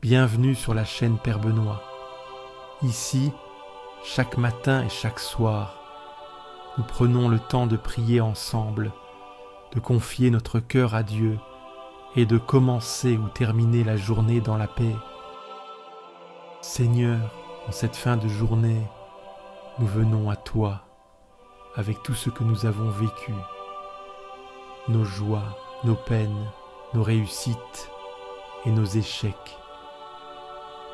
Bienvenue sur la chaîne Père Benoît. Ici, chaque matin et chaque soir, nous prenons le temps de prier ensemble, de confier notre cœur à Dieu et de commencer ou terminer la journée dans la paix. Seigneur, en cette fin de journée, nous venons à toi avec tout ce que nous avons vécu, nos joies, nos peines, nos réussites et nos échecs.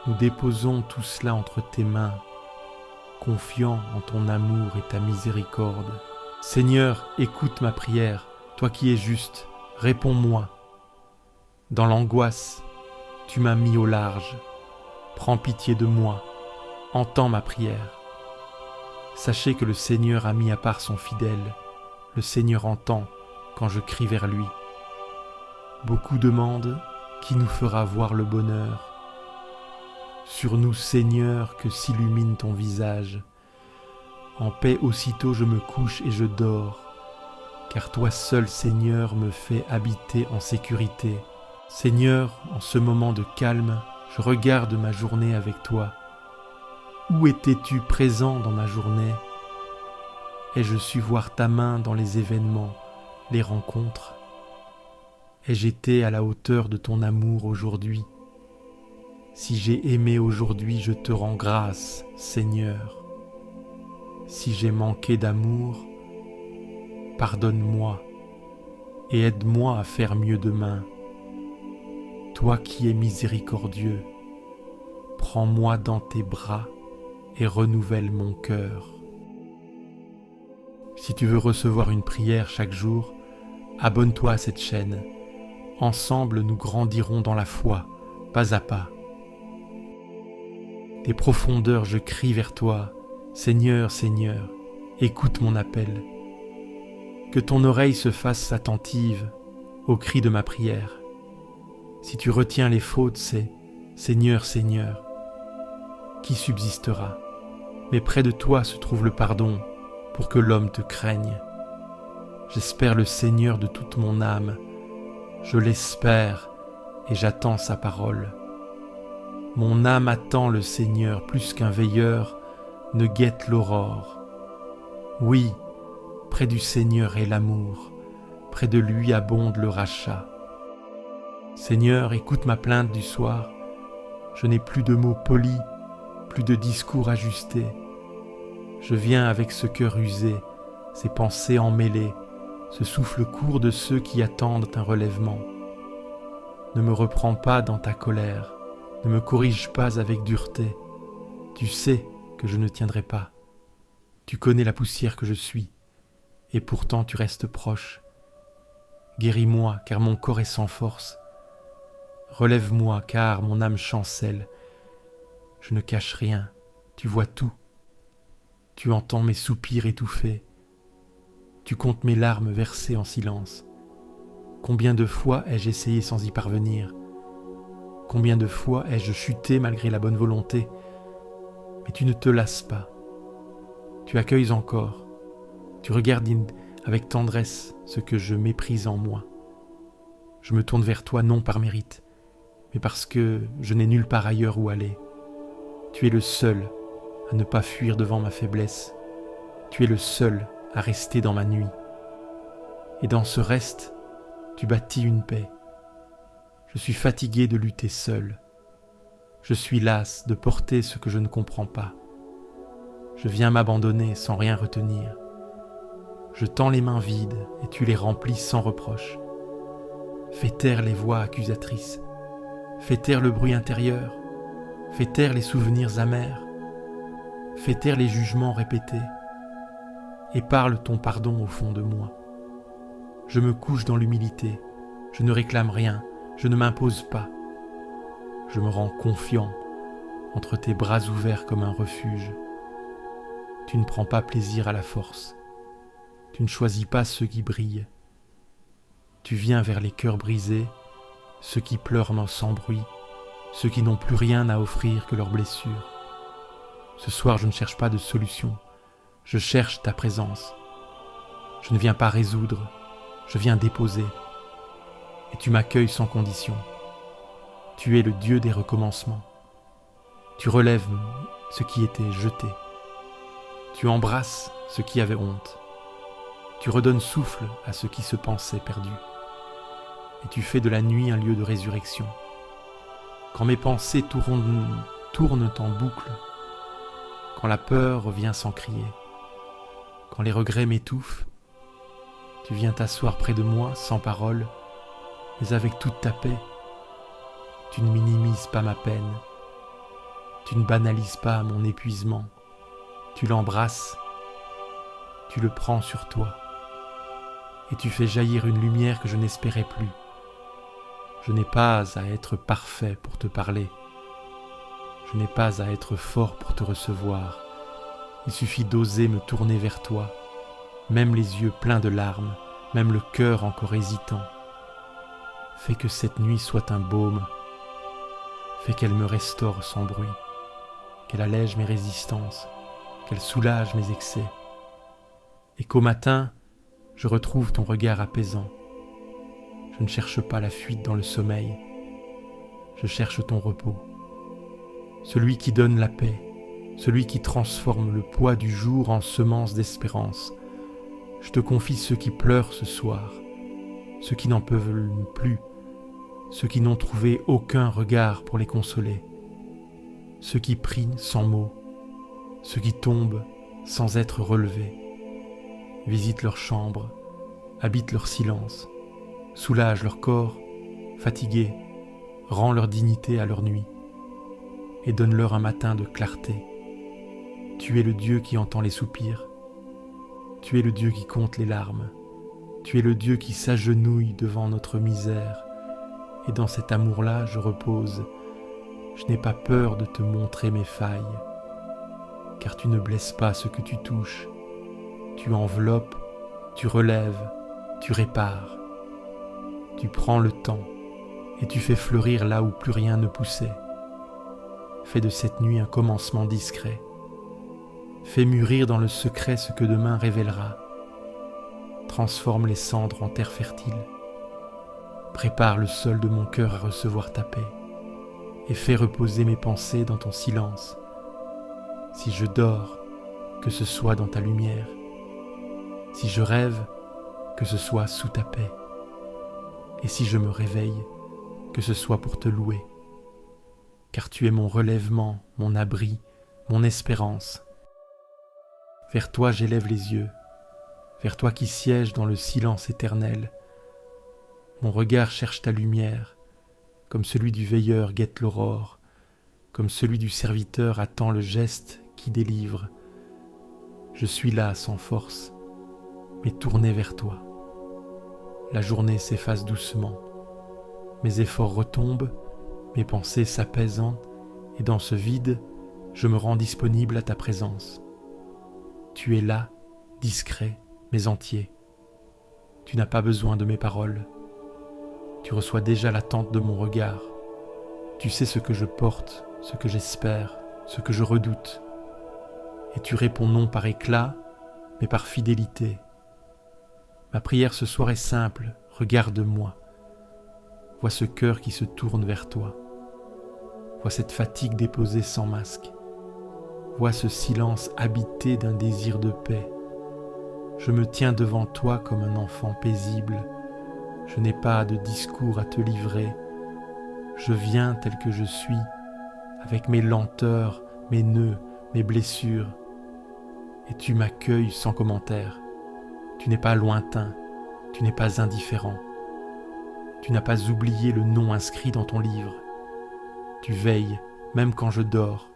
Nous déposons tout cela entre tes mains, confiants en ton amour et ta miséricorde. Seigneur, écoute ma prière, toi qui es juste, réponds-moi. Dans l'angoisse, tu m'as mis au large. Prends pitié de moi, entends ma prière. Sachez que le Seigneur a mis à part son fidèle. Le Seigneur entend quand je crie vers lui. Beaucoup demandent qui nous fera voir le bonheur. Sur nous, Seigneur, que s'illumine ton visage. En paix aussitôt je me couche et je dors, car toi seul, Seigneur, me fais habiter en sécurité. Seigneur, en ce moment de calme, je regarde ma journée avec toi. Où étais-tu présent dans ma journée? Ai-je su voir ta main dans les événements, les rencontres? Ai-je été à la hauteur de ton amour aujourd'hui? Si j'ai aimé aujourd'hui, je te rends grâce, Seigneur. Si j'ai manqué d'amour, pardonne-moi et aide-moi à faire mieux demain. Toi qui es miséricordieux, prends-moi dans tes bras et renouvelle mon cœur. Si tu veux recevoir une prière chaque jour, abonne-toi à cette chaîne. Ensemble, nous grandirons dans la foi, pas à pas. Des profondeurs, je crie vers toi, Seigneur, Seigneur, écoute mon appel. Que ton oreille se fasse attentive au cri de ma prière. Si tu retiens les fautes, c'est Seigneur, Seigneur, qui subsistera? Mais près de toi se trouve le pardon pour que l'homme te craigne. J'espère le Seigneur de toute mon âme, je l'espère et j'attends sa parole. Mon âme attend le Seigneur plus qu'un veilleur ne guette l'aurore. Oui, près du Seigneur est l'amour, près de lui abonde le rachat. Seigneur, écoute ma plainte du soir. Je n'ai plus de mots polis, plus de discours ajustés. Je viens avec ce cœur usé, ces pensées emmêlées, ce souffle court de ceux qui attendent un relèvement. Ne me reprends pas dans ta colère. Ne me corrige pas avec dureté. Tu sais que je ne tiendrai pas. Tu connais la poussière que je suis, et pourtant tu restes proche. Guéris-moi, car mon corps est sans force. Relève-moi, car mon âme chancelle. Je ne cache rien, tu vois tout. Tu entends mes soupirs étouffés. Tu comptes mes larmes versées en silence. Combien de fois ai-je essayé sans y parvenir? Combien de fois ai-je chuté malgré la bonne volonté? Mais tu ne te lasses pas. Tu accueilles encore. Tu regardes avec tendresse ce que je méprise en moi. Je me tourne vers toi non par mérite, mais parce que je n'ai nulle part ailleurs où aller. Tu es le seul à ne pas fuir devant ma faiblesse. Tu es le seul à rester dans ma nuit. Et dans ce reste, tu bâtis une paix. Je suis fatigué de lutter seul. Je suis las de porter ce que je ne comprends pas. Je viens m'abandonner sans rien retenir. Je tends les mains vides et tu les remplis sans reproche. Fais taire les voix accusatrices. Fais taire le bruit intérieur. Fais taire les souvenirs amers. Fais taire les jugements répétés. Et parle ton pardon au fond de moi. Je me couche dans l'humilité. Je ne réclame rien. Je ne m'impose pas. Je me rends confiant entre tes bras ouverts comme un refuge. Tu ne prends pas plaisir à la force. Tu ne choisis pas ceux qui brillent. Tu viens vers les cœurs brisés, ceux qui pleurent sans bruit, ceux qui n'ont plus rien à offrir que leurs blessures. Ce soir, je ne cherche pas de solution. Je cherche ta présence. Je ne viens pas résoudre, je viens déposer. Et tu m'accueilles sans condition. Tu es le Dieu des recommencements. Tu relèves ce qui était jeté. Tu embrasses ce qui avait honte. Tu redonnes souffle à ceux qui se pensaient perdus. Et tu fais de la nuit un lieu de résurrection. Quand mes pensées tournent en boucle, quand la peur revient sans crier, quand les regrets m'étouffent, tu viens t'asseoir près de moi sans parole, mais avec toute ta paix. Tu ne minimises pas ma peine, tu ne banalises pas mon épuisement, tu l'embrasses, tu le prends sur toi, et tu fais jaillir une lumière que je n'espérais plus. Je n'ai pas à être parfait pour te parler. Je n'ai pas à être fort pour te recevoir. Il suffit d'oser me tourner vers toi, même les yeux pleins de larmes, même le cœur encore hésitant. Fais que cette nuit soit un baume. Fais qu'elle me restaure sans bruit, qu'elle allège mes résistances, qu'elle soulage mes excès. Et qu'au matin, je retrouve ton regard apaisant. Je ne cherche pas la fuite dans le sommeil, je cherche ton repos. Celui qui donne la paix, celui qui transforme le poids du jour en semence d'espérance. Je te confie ceux qui pleurent ce soir, ceux qui n'en peuvent plus, ceux qui n'ont trouvé aucun regard pour les consoler, ceux qui prient sans mots, ceux qui tombent sans être relevés. Visite leur chambre, habite leur silence, soulage leur corps, fatigué, rend leur dignité à leur nuit, et donne-leur un matin de clarté. Tu es le Dieu qui entend les soupirs, tu es le Dieu qui compte les larmes, tu es le Dieu qui s'agenouille devant notre misère, et dans cet amour-là je repose. Je n'ai pas peur de te montrer mes failles, car tu ne blesses pas ce que tu touches, tu enveloppes, tu relèves, tu répares. Tu prends le temps et tu fais fleurir là où plus rien ne poussait. Fais de cette nuit un commencement discret. Fais mûrir dans le secret ce que demain révélera. Transforme les cendres en terre fertile. Prépare le sol de mon cœur à recevoir ta paix et fais reposer mes pensées dans ton silence. Si je dors, que ce soit dans ta lumière. Si je rêve, que ce soit sous ta paix. Et si je me réveille, que ce soit pour te louer. Car tu es mon relèvement, mon abri, mon espérance. Vers toi j'élève les yeux, vers toi qui sièges dans le silence éternel. Mon regard cherche ta lumière, comme celui du veilleur guette l'aurore, comme celui du serviteur attend le geste qui délivre. Je suis là sans force, mais tourné vers toi. La journée s'efface doucement, mes efforts retombent, mes pensées s'apaisant, et dans ce vide, je me rends disponible à ta présence. Tu es là, discret, mais entier. Tu n'as pas besoin de mes paroles. Tu reçois déjà l'attente de mon regard. Tu sais ce que je porte, ce que j'espère, ce que je redoute. Et tu réponds non par éclat, mais par fidélité. Ma prière ce soir est simple, regarde-moi. Vois ce cœur qui se tourne vers toi. Vois cette fatigue déposée sans masque. Vois ce silence habité d'un désir de paix. Je me tiens devant toi comme un enfant paisible. Je n'ai pas de discours à te livrer. Je viens tel que je suis, avec mes lenteurs, mes nœuds, mes blessures. Et tu m'accueilles sans commentaire. Tu n'es pas lointain, tu n'es pas indifférent. Tu n'as pas oublié le nom inscrit dans ton livre. Tu veilles, même quand je dors.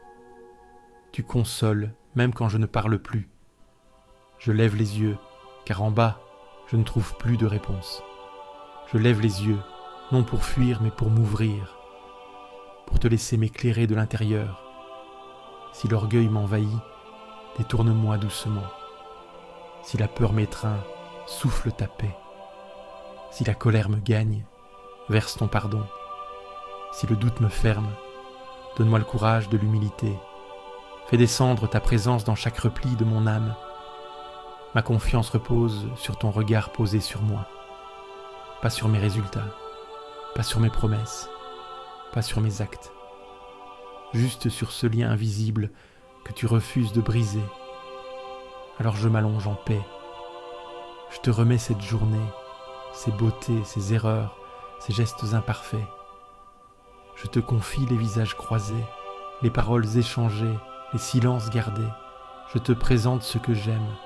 Tu consoles, même quand je ne parle plus. Je lève les yeux, car en bas, je ne trouve plus de réponse. Je lève les yeux, non pour fuir, mais pour m'ouvrir, pour te laisser m'éclairer de l'intérieur. Si l'orgueil m'envahit, détourne-moi doucement. Si la peur m'étreint, souffle ta paix. Si la colère me gagne, verse ton pardon. Si le doute me ferme, donne-moi le courage de l'humilité. Fais descendre ta présence dans chaque repli de mon âme. Ma confiance repose sur ton regard posé sur moi. Pas sur mes résultats, pas sur mes promesses, pas sur mes actes, juste sur ce lien invisible que tu refuses de briser. Alors je m'allonge en paix. Je te remets cette journée, ses beautés, ses erreurs, ses gestes imparfaits. Je te confie les visages croisés, les paroles échangées, les silences gardés. Je te présente ce que j'aime,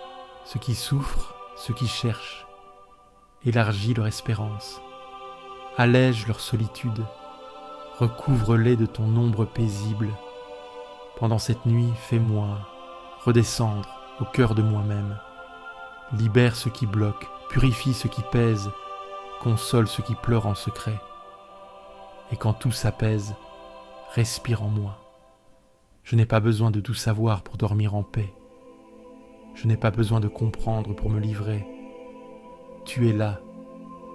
ceux qui souffrent, ceux qui cherchent. Élargis leur espérance, allège leur solitude, recouvre-les de ton ombre paisible. Pendant cette nuit, fais-moi redescendre au cœur de moi-même. Libère ce qui bloque, purifie ce qui pèse, console ceux qui pleurent en secret. Et quand tout s'apaise, respire en moi. Je n'ai pas besoin de tout savoir pour dormir en paix. Je n'ai pas besoin de comprendre pour me livrer. Tu es là,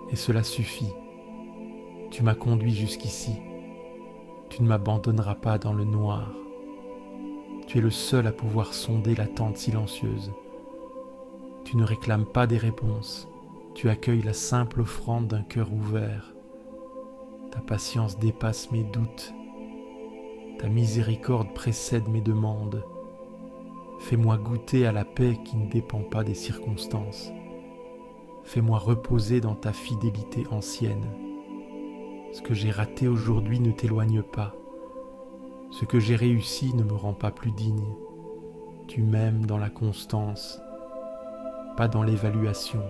et cela suffit. Tu m'as conduit jusqu'ici. Tu ne m'abandonneras pas dans le noir. Tu es le seul à pouvoir sonder l'attente silencieuse. Tu ne réclames pas des réponses. Tu accueilles la simple offrande d'un cœur ouvert. Ta patience dépasse mes doutes. Ta miséricorde précède mes demandes. Fais-moi goûter à la paix qui ne dépend pas des circonstances. Fais-moi reposer dans ta fidélité ancienne. Ce que j'ai raté aujourd'hui ne t'éloigne pas. Ce que j'ai réussi ne me rend pas plus digne. Tu m'aimes dans la constance, pas dans l'évaluation.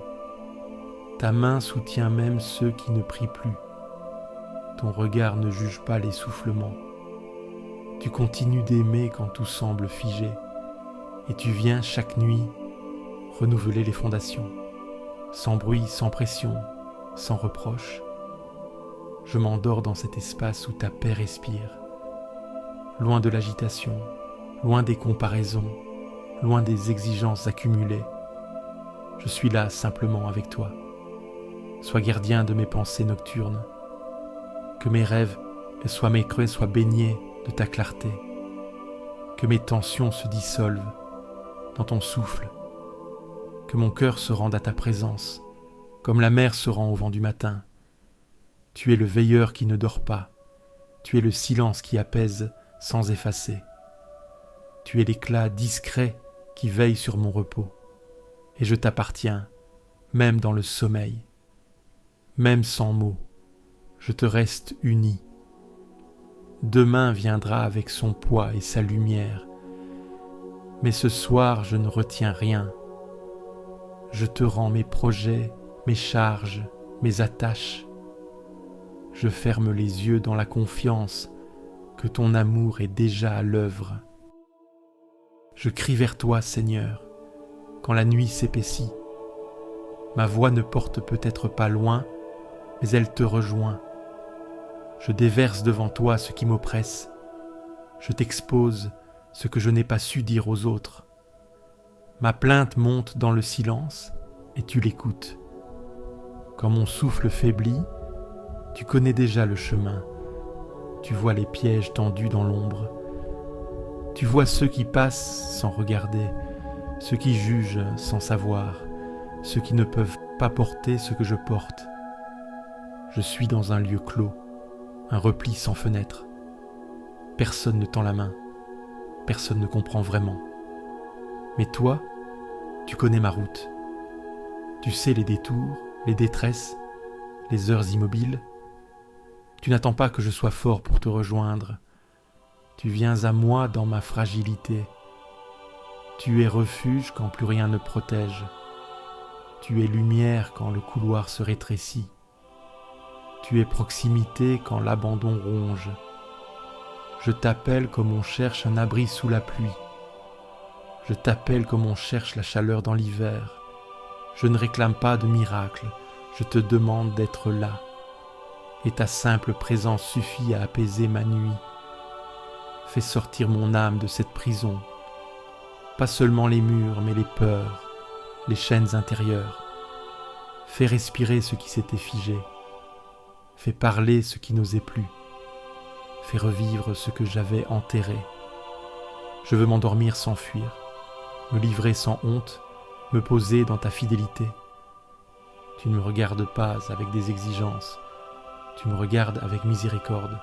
Ta main soutient même ceux qui ne prient plus. Ton regard ne juge pas l'essoufflement. Tu continues d'aimer quand tout semble figé. Et tu viens chaque nuit renouveler les fondations, sans bruit, sans pression, sans reproche. Je m'endors dans cet espace où ta paix respire, loin de l'agitation, loin des comparaisons, loin des exigences accumulées. Je suis là simplement avec toi. Sois gardien de mes pensées nocturnes, que mes rêves et soit mes creux soient baignés de ta clarté, que mes tensions se dissolvent dans ton souffle, que mon cœur se rende à ta présence, comme la mer se rend au vent du matin. Tu es le veilleur qui ne dort pas, tu es le silence qui apaise sans effacer. Tu es l'éclat discret qui veille sur mon repos, et je t'appartiens, même dans le sommeil, même sans mots, je te reste uni. Demain viendra avec son poids et sa lumière, mais ce soir je ne retiens rien. Je te rends mes projets, mes charges, mes attaches. Je ferme les yeux dans la confiance que ton amour est déjà à l'œuvre. Je crie vers toi, Seigneur, quand la nuit s'épaissit. Ma voix ne porte peut-être pas loin, mais elle te rejoint. Je déverse devant toi ce qui m'oppresse. Je t'expose ce que je n'ai pas su dire aux autres. Ma plainte monte dans le silence et tu l'écoutes. Quand mon souffle faiblit, tu connais déjà le chemin. Tu vois les pièges tendus dans l'ombre. Tu vois ceux qui passent sans regarder, ceux qui jugent sans savoir, ceux qui ne peuvent pas porter ce que je porte. Je suis dans un lieu clos, un repli sans fenêtre. Personne ne tend la main, personne ne comprend vraiment. Mais toi, tu connais ma route. Tu sais les détours, les détresses, les heures immobiles. Tu n'attends pas que je sois fort pour te rejoindre. Tu viens à moi dans ma fragilité. Tu es refuge quand plus rien ne protège. Tu es lumière quand le couloir se rétrécit. Tu es proximité quand l'abandon ronge. Je t'appelle comme on cherche un abri sous la pluie. Je t'appelle comme on cherche la chaleur dans l'hiver. Je ne réclame pas de miracle, je te demande d'être là. Et ta simple présence suffit à apaiser ma nuit. Fais sortir mon âme de cette prison. Pas seulement les murs, mais les peurs, les chaînes intérieures. Fais respirer ce qui s'était figé. Fais parler ce qui n'osait plus. Fais revivre ce que j'avais enterré. Je veux m'endormir sans fuir, me livrer sans honte, me poser dans ta fidélité. Tu ne me regardes pas avec des exigences, tu me regardes avec miséricorde,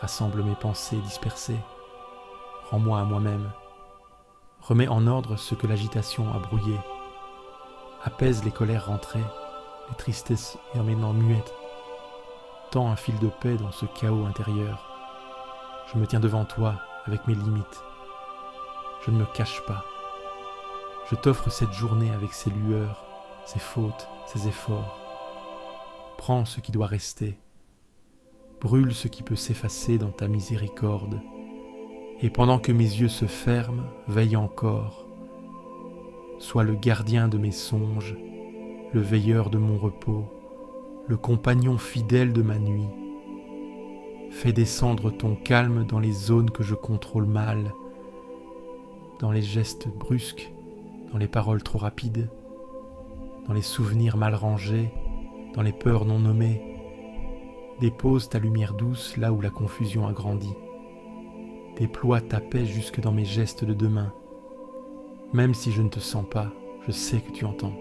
rassemble mes pensées dispersées, rends-moi à moi-même, remets en ordre ce que l'agitation a brouillé, apaise les colères rentrées, les tristesses et maintenant muettes, tends un fil de paix dans ce chaos intérieur. Je me tiens devant toi avec mes limites, je ne me cache pas. Je t'offre cette journée avec ses lueurs, ses fautes, ses efforts. Prends ce qui doit rester, brûle ce qui peut s'effacer dans ta miséricorde, et pendant que mes yeux se ferment, veille encore. Sois le gardien de mes songes, le veilleur de mon repos, le compagnon fidèle de ma nuit. Fais descendre ton calme dans les zones que je contrôle mal, dans les gestes brusques, dans les paroles trop rapides, dans les souvenirs mal rangés, dans les peurs non nommées. Dépose ta lumière douce là où la confusion a grandi. Déploie ta paix jusque dans mes gestes de demain. Même si je ne te sens pas, je sais que tu entends.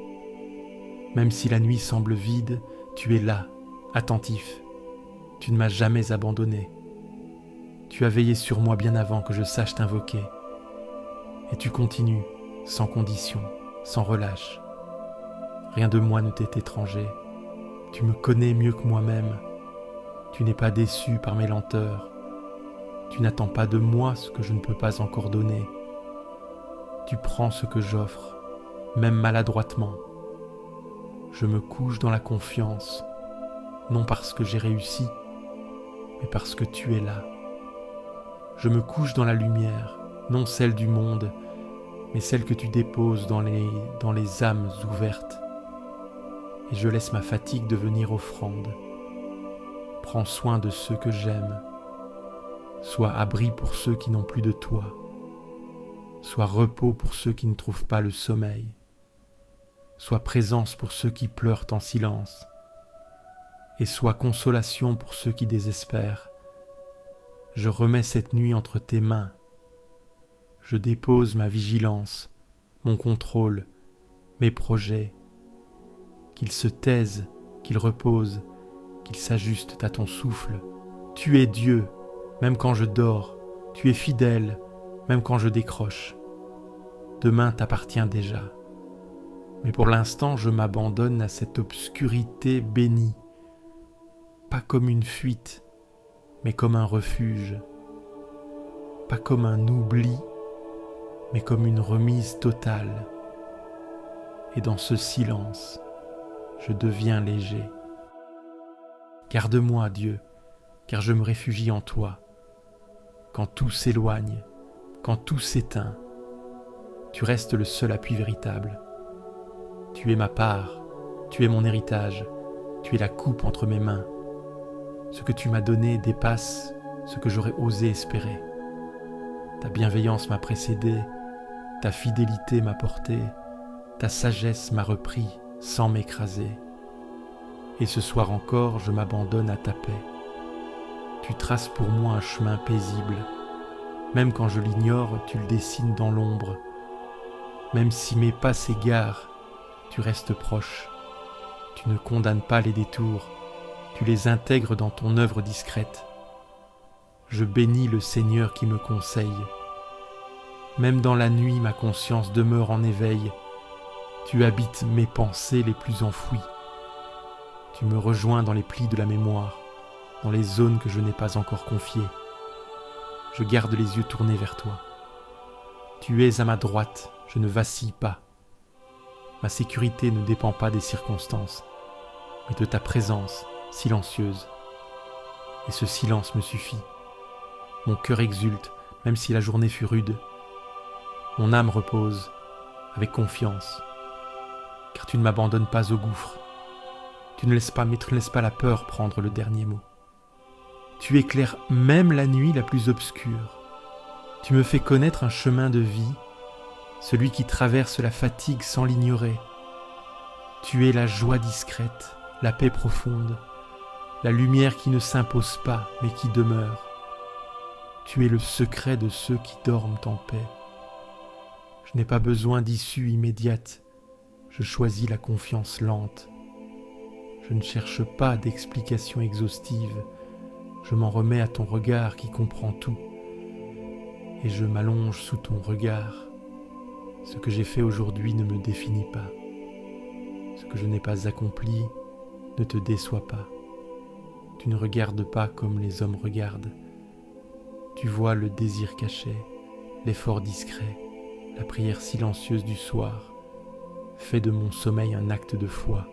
Même si la nuit semble vide, tu es là, attentif. Tu ne m'as jamais abandonné. Tu as veillé sur moi bien avant que je sache t'invoquer. Et tu continues, sans condition, sans relâche. Rien de moi ne t'est étranger. Tu me connais mieux que moi-même. Tu n'es pas déçu par mes lenteurs. Tu n'attends pas de moi ce que je ne peux pas encore donner. Tu prends ce que j'offre, même maladroitement. Je me couche dans la confiance, non parce que j'ai réussi, mais parce que tu es là. Je me couche dans la lumière, non celle du monde, mais celle que tu déposes dans les âmes ouvertes. Et je laisse ma fatigue devenir offrande. Prends soin de ceux que j'aime. Sois abri pour ceux qui n'ont plus de toi. Sois repos pour ceux qui ne trouvent pas le sommeil. Sois présence pour ceux qui pleurent en silence. Et sois consolation pour ceux qui désespèrent. Je remets cette nuit entre tes mains. Je dépose ma vigilance, mon contrôle, mes projets. Qu'ils se taisent, qu'ils reposent, qu'ils s'ajustent à ton souffle. Tu es Dieu, même quand je dors. Tu es fidèle, même quand je décroche. Demain t'appartient déjà. Mais pour l'instant, je m'abandonne à cette obscurité bénie. Pas comme une fuite, mais comme un refuge. Pas comme un oubli, mais comme une remise totale. Et dans ce silence, je deviens léger. Garde-moi, Dieu, car je me réfugie en toi. Quand tout s'éloigne, quand tout s'éteint, tu restes le seul appui véritable. Tu es ma part, tu es mon héritage, tu es la coupe entre mes mains. Ce que tu m'as donné dépasse ce que j'aurais osé espérer. Ta bienveillance m'a précédé, ta fidélité m'a porté, ta sagesse m'a repris sans m'écraser. Et ce soir encore, je m'abandonne à ta paix. Tu traces pour moi un chemin paisible. Même quand je l'ignore, tu le dessines dans l'ombre. Même si mes pas s'égarent, tu restes proche. Tu ne condamnes pas les détours, tu les intègres dans ton œuvre discrète. Je bénis le Seigneur qui me conseille. Même dans la nuit, ma conscience demeure en éveil. Tu habites mes pensées les plus enfouies. Tu me rejoins dans les plis de la mémoire, dans les zones que je n'ai pas encore confiées. Je garde les yeux tournés vers toi. Tu es à ma droite, je ne vacille pas. Ma sécurité ne dépend pas des circonstances, mais de ta présence silencieuse. Et ce silence me suffit. Mon cœur exulte, même si la journée fut rude. Mon âme repose, avec confiance, car tu ne m'abandonnes pas au gouffre. Tu ne laisses pas la peur prendre le dernier mot. Tu éclaires même la nuit la plus obscure. Tu me fais connaître un chemin de vie, celui qui traverse la fatigue sans l'ignorer. Tu es la joie discrète, la paix profonde, la lumière qui ne s'impose pas mais qui demeure. Tu es le secret de ceux qui dorment en paix. Je n'ai pas besoin d'issue immédiate, je choisis la confiance lente. Je ne cherche pas d'explication exhaustive, Je m'en remets à ton regard qui comprend tout, et je m'allonge sous ton regard. Ce que j'ai fait aujourd'hui ne me définit pas. Ce que je n'ai pas accompli ne te déçoit pas. Tu ne regardes pas comme les hommes regardent. Tu vois le désir caché, l'effort discret, la prière silencieuse du soir. Fais de mon sommeil un acte de foi.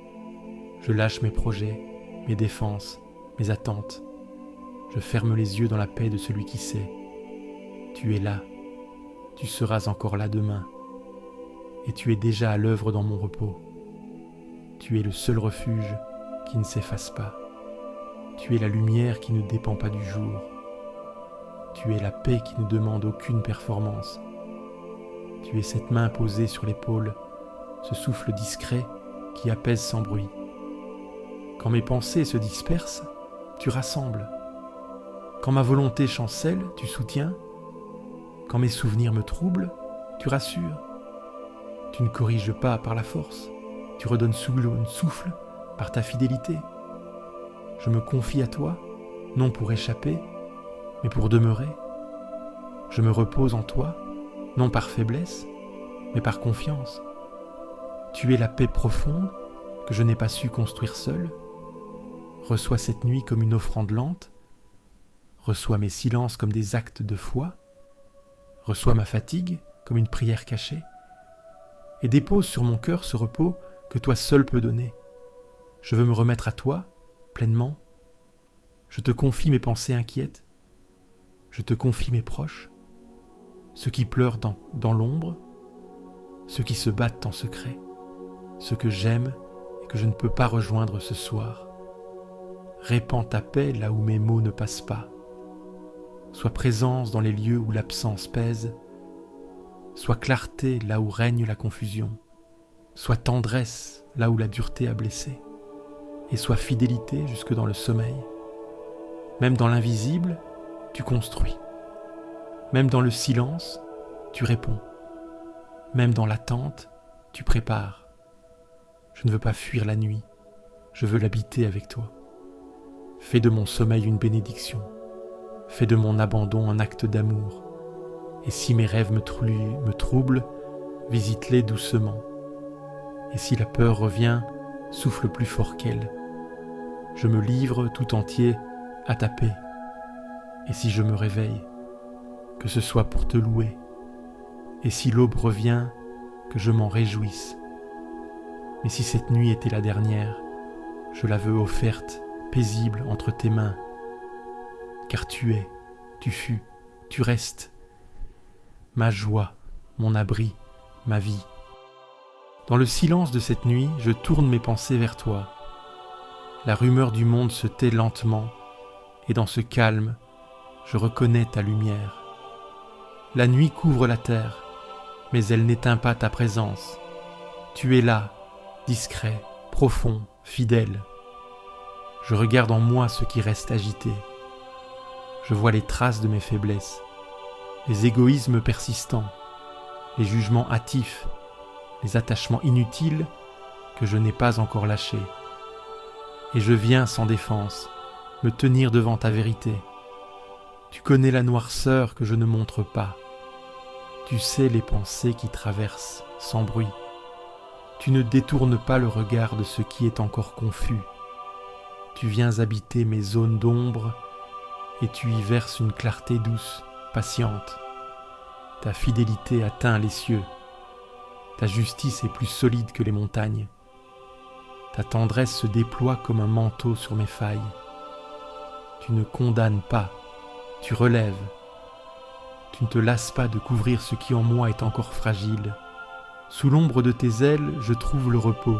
Je lâche mes projets, mes défenses, mes attentes. Je ferme les yeux dans la paix de celui qui sait. Tu es là, tu seras encore là demain, et tu es déjà à l'œuvre dans mon repos. Tu es le seul refuge qui ne s'efface pas. Tu es la lumière qui ne dépend pas du jour. Tu es la paix qui ne demande aucune performance. Tu es cette main posée sur l'épaule, ce souffle discret qui apaise sans bruit. Quand mes pensées se dispersent, tu rassembles. Quand ma volonté chancelle, tu soutiens. Quand mes souvenirs me troublent, tu rassures. Tu ne corriges pas par la force, tu redonnes souffle par ta fidélité. Je me confie à toi, non pour échapper, mais pour demeurer. Je me repose en toi, non par faiblesse, mais par confiance. Tu es la paix profonde que je n'ai pas su construire seul. Reçois cette nuit comme une offrande lente. Reçois mes silences comme des actes de foi. Reçois ma fatigue comme une prière cachée. Et dépose sur mon cœur ce repos que toi seul peux donner. Je veux me remettre à toi, pleinement. Je te confie mes pensées inquiètes. Je te confie mes proches, ceux qui pleurent dans l'ombre, ceux qui se battent en secret, ceux que j'aime et que je ne peux pas rejoindre ce soir. Répands ta paix là où mes mots ne passent pas. Sois présence dans les lieux où l'absence pèse. Sois clarté là où règne la confusion. Sois tendresse là où la dureté a blessé. Et sois fidélité jusque dans le sommeil. Même dans l'invisible, tu construis. Même dans le silence, tu réponds. Même dans l'attente, tu prépares. Je ne veux pas fuir la nuit, je veux l'habiter avec toi. Fais de mon sommeil une bénédiction. Fais de mon abandon un acte d'amour. Et si mes rêves me troublent, visite-les doucement. Et si la peur revient, souffle plus fort qu'elle. Je me livre tout entier à ta paix. Et si je me réveille, que ce soit pour te louer. Et si l'aube revient, que je m'en réjouisse. Mais si cette nuit était la dernière, je la veux offerte, paisible entre tes mains. Car tu es, tu fus, tu restes. Ma joie, mon abri, ma vie. Dans le silence de cette nuit, je tourne mes pensées vers toi. La rumeur du monde se tait lentement, et dans ce calme, je reconnais ta lumière. La nuit couvre la terre, mais elle n'éteint pas ta présence. Tu es là, discret, profond, fidèle. Je regarde en moi ce qui reste agité. Je vois les traces de mes faiblesses, les égoïsmes persistants, les jugements hâtifs, les attachements inutiles que je n'ai pas encore lâchés. Et je viens sans défense, me tenir devant ta vérité. Tu connais la noirceur que je ne montre pas. Tu sais les pensées qui traversent sans bruit. Tu ne détournes pas le regard de ce qui est encore confus. Tu viens habiter mes zones d'ombre et tu y verses une clarté douce, patiente. Ta fidélité atteint les cieux. Ta justice est plus solide que les montagnes. Ta tendresse se déploie comme un manteau sur mes failles. Tu ne condamnes pas, tu relèves. Tu ne te lasses pas de couvrir ce qui en moi est encore fragile. Sous l'ombre de tes ailes, je trouve le repos.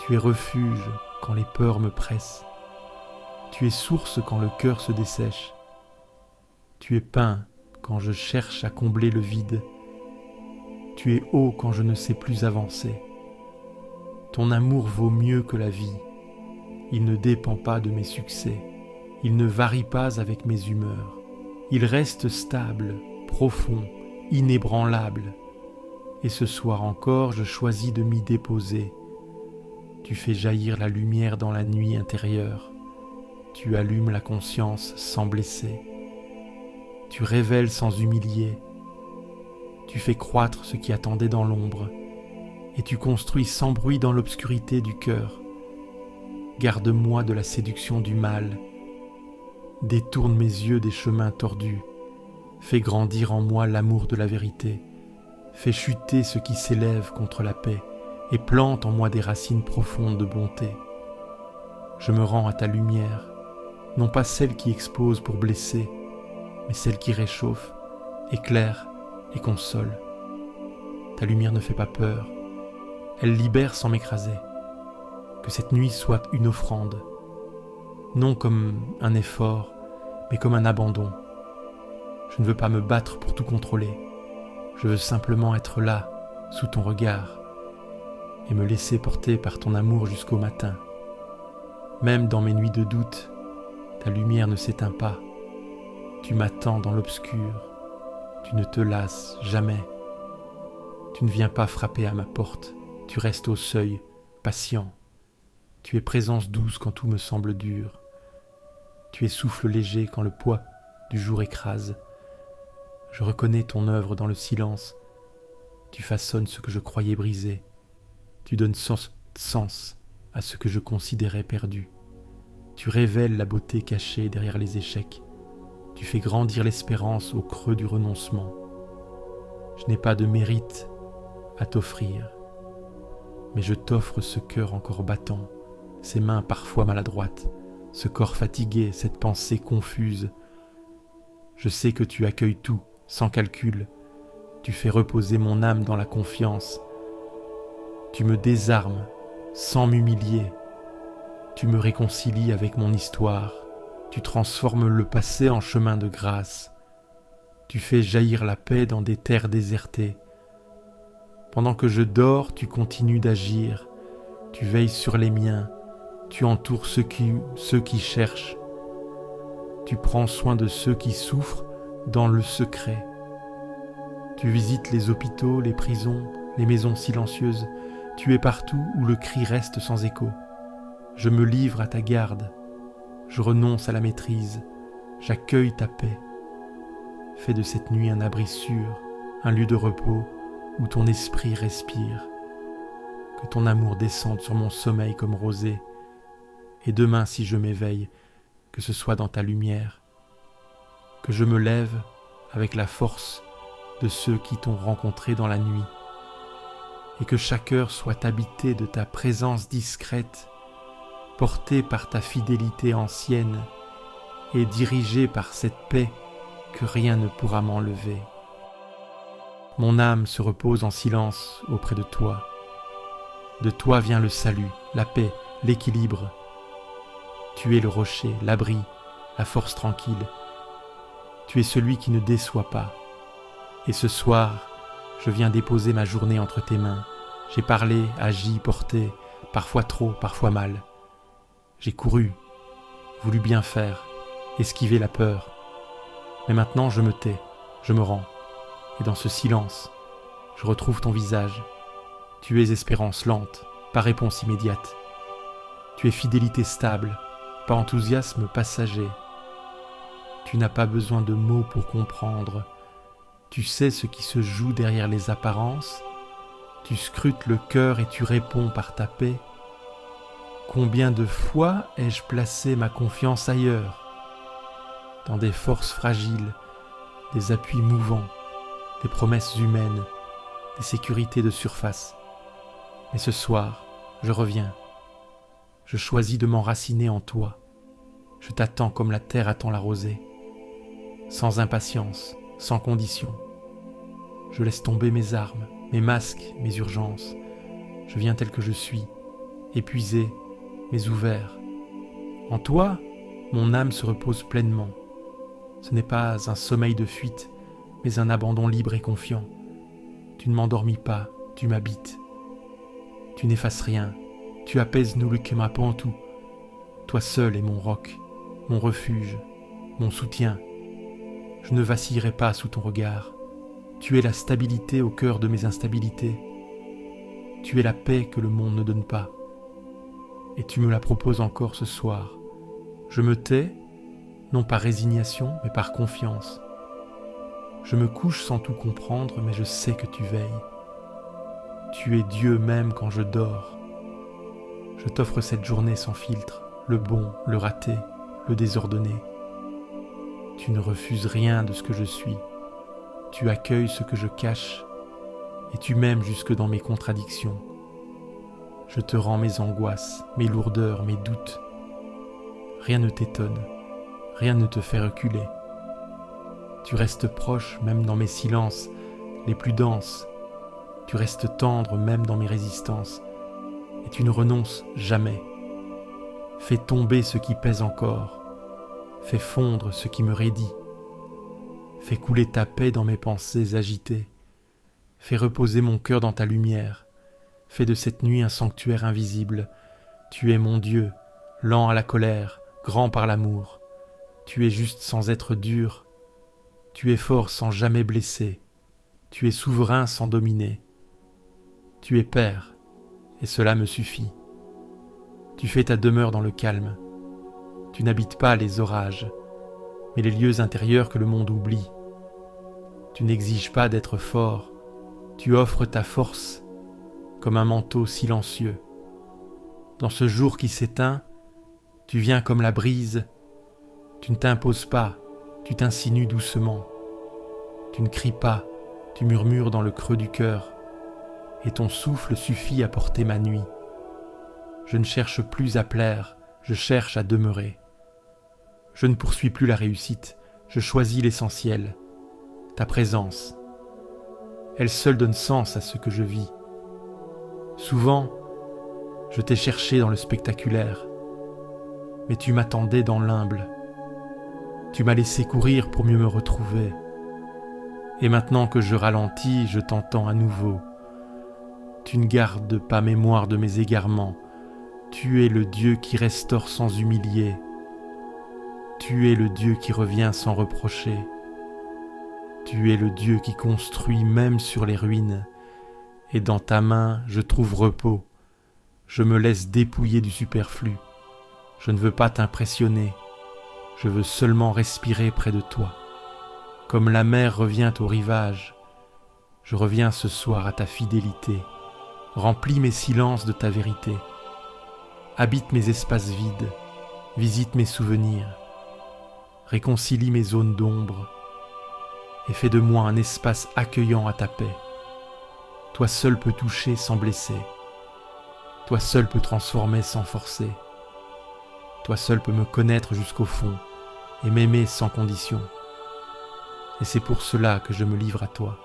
Tu es refuge quand les peurs me pressent. Tu es source quand le cœur se dessèche. Tu es pain quand je cherche à combler le vide. Tu es eau quand je ne sais plus avancer. Ton amour vaut mieux que la vie. Il ne dépend pas de mes succès. Il ne varie pas avec mes humeurs. Il reste stable, profond, inébranlable. Et ce soir encore, je choisis de m'y déposer. Tu fais jaillir la lumière dans la nuit intérieure. Tu allumes la conscience sans blesser. Tu révèles sans humilier. Tu fais croître ce qui attendait dans l'ombre, et tu construis sans bruit dans l'obscurité du cœur. Garde-moi de la séduction du mal. Détourne mes yeux des chemins tordus. Fais grandir en moi l'amour de la vérité. Fais chuter ce qui s'élève contre la paix, et plante en moi des racines profondes de bonté. Je me rends à ta lumière, non pas celle qui expose pour blesser, mais celle qui réchauffe, éclaire et console. Ta lumière ne fait pas peur, elle libère sans m'écraser. Que cette nuit soit une offrande, non comme un effort, mais comme un abandon. Je ne veux pas me battre pour tout contrôler, je veux simplement être là, sous ton regard, et me laisser porter par ton amour jusqu'au matin. Même dans mes nuits de doute, ta lumière ne s'éteint pas. Tu m'attends dans l'obscur, tu ne te lasses jamais. Tu ne viens pas frapper à ma porte, tu restes au seuil, patient. Tu es présence douce quand tout me semble dur. Tu es souffle léger quand le poids du jour écrase. Je reconnais ton œuvre dans le silence. Tu façonnes ce que je croyais brisé. Tu donnes sens à ce que je considérais perdu. Tu révèles la beauté cachée derrière les échecs. Tu fais grandir l'espérance au creux du renoncement. Je n'ai pas de mérite à t'offrir, mais je t'offre ce cœur encore battant, ces mains parfois maladroites, ce corps fatigué, cette pensée confuse. Je sais que tu accueilles tout, sans calcul. Tu fais reposer mon âme dans la confiance. Tu me désarmes sans m'humilier. Tu me réconcilies avec mon histoire. Tu transformes le passé en chemin de grâce. Tu fais jaillir la paix dans des terres désertées. Pendant que je dors, tu continues d'agir. Tu veilles sur les miens. Tu entoures ceux qui cherchent. Tu prends soin de ceux qui souffrent dans le secret. Tu visites les hôpitaux, les prisons, les maisons silencieuses. Tu es partout où le cri reste sans écho. Je me livre à ta garde. Je renonce à la maîtrise. J'accueille ta paix. Fais de cette nuit un abri sûr, un lieu de repos où ton esprit respire. Que ton amour descende sur mon sommeil comme rosée. Et demain, si je m'éveille, que ce soit dans ta lumière. Que je me lève avec la force de ceux qui t'ont rencontré dans la nuit. Et que chaque heure soit habitée de ta présence discrète, portée par ta fidélité ancienne et dirigée par cette paix que rien ne pourra m'enlever. Mon âme se repose en silence auprès de toi. De toi vient le salut, la paix, l'équilibre. Tu es le rocher, l'abri, la force tranquille. Tu es celui qui ne déçoit pas. Et ce soir, je viens déposer ma journée entre tes mains. J'ai parlé, agi, porté, parfois trop, parfois mal. J'ai couru, voulu bien faire, esquiver la peur. Mais maintenant je me tais, je me rends. Et dans ce silence, je retrouve ton visage. Tu es espérance lente, pas réponse immédiate. Tu es fidélité stable, pas enthousiasme passager. Tu n'as pas besoin de mots pour comprendre. Tu sais ce qui se joue derrière les apparences. Tu scrutes le cœur et tu réponds par ta paix. Combien de fois ai-je placé ma confiance ailleurs, dans des forces fragiles, des appuis mouvants, des promesses humaines, des sécurités de surface. Mais ce soir, je reviens. Je choisis de m'enraciner en toi. Je t'attends comme la terre attend la rosée, sans impatience, sans condition. Je laisse tomber mes armes, mes masques, mes urgences. Je viens tel que je suis, épuisé, mais ouvert. En toi, mon âme se repose pleinement. Ce n'est pas un sommeil de fuite, mais un abandon libre et confiant. Tu ne m'endormis pas, tu m'habites. Tu n'effaces rien, tu apaises tout. Toi seul es mon roc, mon refuge, mon soutien. Je ne vacillerai pas sous ton regard. Tu es la stabilité au cœur de mes instabilités. Tu es la paix que le monde ne donne pas. Et tu me la proposes encore ce soir, Je me tais, non par résignation, mais par confiance. Je me couche sans tout comprendre, mais je sais que tu veilles. Tu es Dieu même quand je dors. Je t'offre cette journée sans filtre, le bon, le raté, le désordonné. Tu ne refuses rien de ce que je suis. Tu accueilles ce que je cache, et tu m'aimes jusque dans mes contradictions. Je te rends mes angoisses, mes lourdeurs, mes doutes. Rien ne t'étonne, rien ne te fait reculer. Tu restes proche même dans mes silences les plus denses. Tu restes tendre même dans mes résistances, et tu ne renonces jamais. Fais tomber ce qui pèse encore, fais fondre ce qui me raidit. Fais couler ta paix dans mes pensées agitées. Fais reposer mon cœur dans ta lumière. Fais de cette nuit un sanctuaire invisible. Tu es mon Dieu, lent à la colère, grand par l'amour. Tu es juste sans être dur. Tu es fort sans jamais blesser. Tu es souverain sans dominer. Tu es Père, et cela me suffit. Tu fais ta demeure dans le calme. Tu n'habites pas les orages, mais les lieux intérieurs que le monde oublie. Tu n'exiges pas d'être fort, tu offres ta force comme un manteau silencieux. Dans ce jour qui s'éteint, tu viens comme la brise, tu ne t'imposes pas, tu t'insinues doucement. Tu ne cries pas, tu murmures dans le creux du cœur, et ton souffle suffit à porter ma nuit. Je ne cherche plus à plaire, je cherche à demeurer. Je ne poursuis plus la réussite, je choisis l'essentiel, ta présence. Elle seule donne sens à ce que je vis. Souvent, je t'ai cherché dans le spectaculaire, mais tu m'attendais dans l'humble. Tu m'as laissé courir pour mieux me retrouver. Et maintenant que je ralentis, je t'entends à nouveau. Tu ne gardes pas mémoire de mes égarements. Tu es le Dieu qui restaure sans humilier. Tu es le Dieu qui revient sans reprocher. Tu es le Dieu qui construit même sur les ruines. Et dans ta main, je trouve repos. Je me laisse dépouiller du superflu. Je ne veux pas t'impressionner. Je veux seulement respirer près de toi. Comme la mer revient au rivage, je reviens ce soir à ta fidélité. Remplis mes silences de ta vérité. Habite mes espaces vides. Visite mes souvenirs. Réconcilie mes zones d'ombre. Et fais de moi un espace accueillant à ta paix. Toi seul peux toucher sans blesser. Toi seul peux transformer sans forcer. Toi seul peux me connaître jusqu'au fond et m'aimer sans condition. Et c'est pour cela que je me livre à toi.